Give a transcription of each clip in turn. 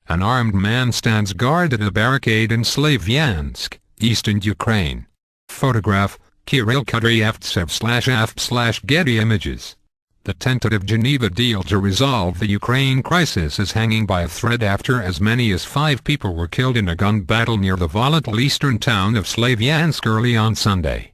An armed man stands guard at a barricade in Slavyansk, eastern Ukraine. Photograph, Kirill Kudryavtsev/AFP/Getty Images. The tentative Geneva deal to resolve the Ukraine crisis is hanging by a thread after as many as 5 people were killed in a gun battle near the volatile eastern town of Slavyansk early on Sunday.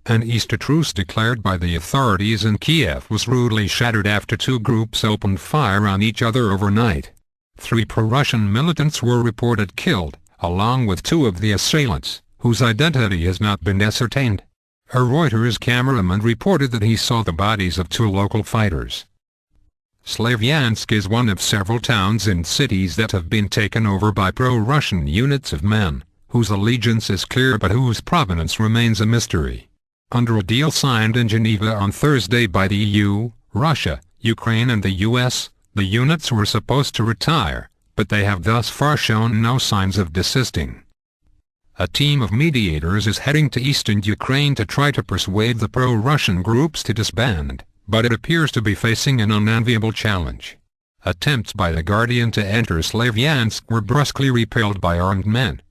An Easter truce declared by the authorities in Kiev was rudely shattered after 2 groups opened fire on each other overnight. 3 pro-Russian militants were reported killed, along with 2 of the assailants, whose identity has not been ascertained. A Reuters cameraman reported that he saw the bodies of 2 local fighters. Slavyansk is one of several towns and cities that have been taken over by pro-Russian units of men, whose allegiance is clear but whose provenance remains a mystery. Under a deal signed in Geneva on Thursday by the EU, Russia, Ukraine and the US, the units were supposed to retire, but they have thus far shown no signs of desisting. A team of mediators is heading to eastern Ukraine to try to persuade the pro-Russian groups to disband, but it appears to be facing an unenviable challenge. Attempts by The Guardian to enter Slavyansk were brusquely repelled by armed men.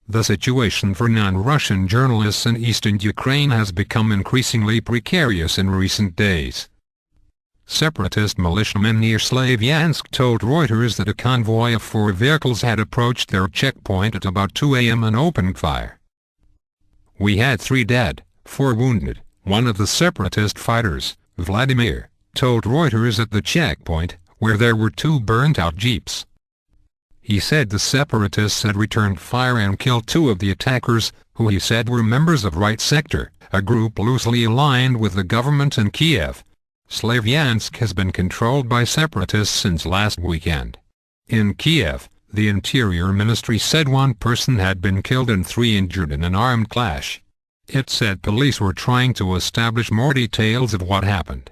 The situation for non-Russian journalists in eastern Ukraine has become increasingly precarious in recent days. Separatist militiamen near Slavyansk told Reuters that a convoy of 4 vehicles had approached their checkpoint at about 2 a.m. and opened fire. "We had 3 dead, 4 wounded," one of the separatist fighters, Vladimir, told Reuters at the checkpoint, where there were 2 burnt-out jeeps. He said the separatists had returned fire and killed 2 of the attackers, who he said were members of Right Sector, a group loosely aligned with the government in Kiev. Slavyansk has been controlled by separatists since last weekend. In Kiev, the Interior Ministry said 1 person had been killed and 3 injured in an armed clash. It said police were trying to establish more details of what happened.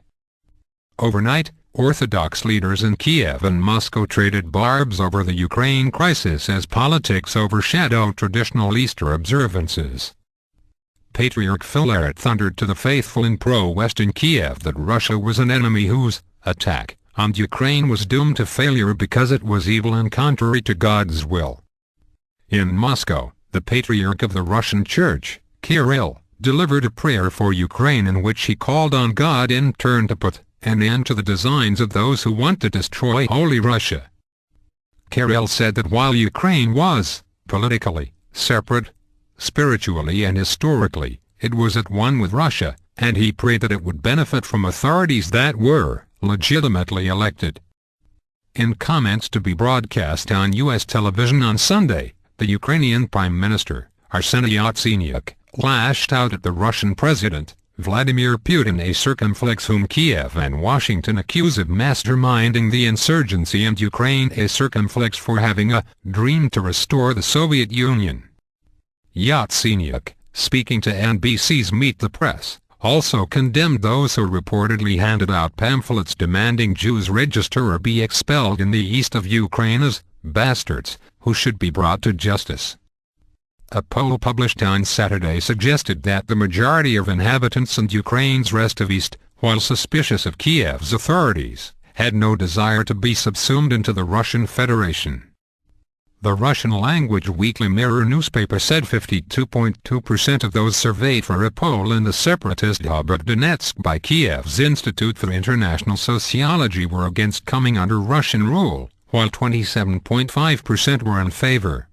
Overnight, Orthodox leaders in Kiev and Moscow traded barbs over the Ukraine crisis as politics overshadowed traditional Easter observances. Patriarch Filaret thundered to the faithful in pro-Western Kiev that Russia was an enemy whose attack on Ukraine was doomed to failure because it was evil and contrary to God's will. In Moscow, the Patriarch of the Russian Church, Kirill, delivered a prayer for Ukraine in which he called on God in turn to put an end to the designs of those who want to destroy Holy Russia. Kirill said that while Ukraine was, politically, separate, spiritually and historically, it was at one with Russia, and he prayed that it would benefit from authorities that were legitimately elected. In comments to be broadcast on U.S. television on Sunday, the Ukrainian Prime Minister, Arseniy Yatsenyuk, lashed out at the Russian President, Vladimir Putin, a circumflex whom Kiev and Washington accuse of masterminding the insurgency, and Ukraine, a circumflex for having a dream to restore the Soviet Union. Yatsenyuk, speaking to NBC's Meet the Press, also condemned those who reportedly handed out pamphlets demanding Jews register or be expelled in the east of Ukraine as bastards, who should be brought to justice. A poll published on Saturday suggested that the majority of inhabitants in Ukraine's rest of east, while suspicious of Kiev's authorities, had no desire to be subsumed into the Russian Federation. The Russian-language Weekly Mirror newspaper said 52.2% of those surveyed for a poll in the separatist hub of Donetsk by Kiev's Institute for International Sociology were against coming under Russian rule, while 27.5% were in favor.